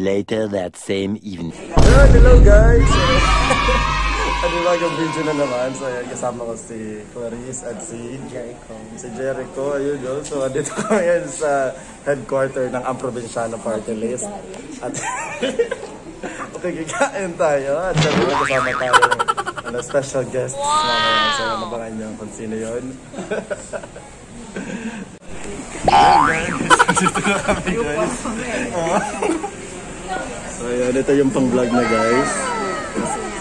later that same evening. Hello guys! Panibagang video na naman. So ayan, kasama ko si Clarice at si Jericho. Si Jericho, ayun yun. So dito kami yan sa headquarter ng Amprovinciano Party List. At kikikain tayo. At syempre kasama tayo ng special guests. Wow! So nabangan nyo kung sino yun. Dito na kami guys. So ayan, ito yung pang vlog na guys.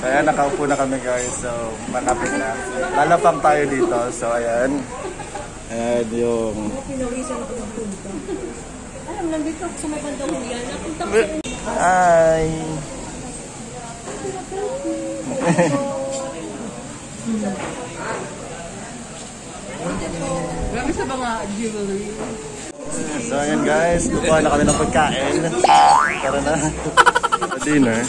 So ayan, nakaupo na kami guys. So malapit na. Lalapang tayo dito. So ayan. Ayan yung... Alam lang dito sa may bandang huyan. Hi! Grabe sa mga jewelry. So ayan guys, kukuha na kami ng pagkain. Tara na. Pa-dinner.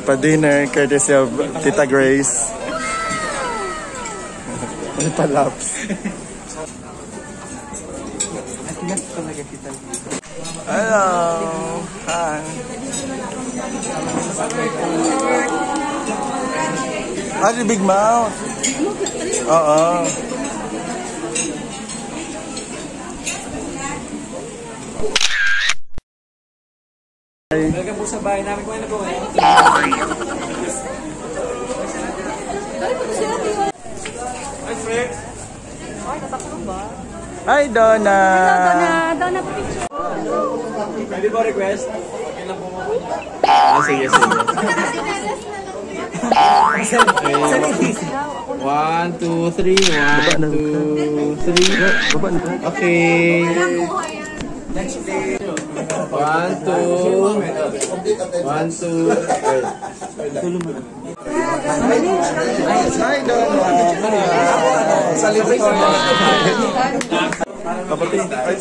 Pa-dinner, courtesy of Tita Grace. May palaps. Hello! Hi! Ah, the big mouth! Oo. Welcome po sa bahay namin. Kumain na po kayo. Hi, Fred. Ay, natakot ba? Hi, Donna! Donna po picture. Pwede po request? Okay lang po mo. Sige, sige. One, two, three. One, two, three. Okay. One, two. One, two. Hi, Donna! Sa libre ko. Kapatid, ay,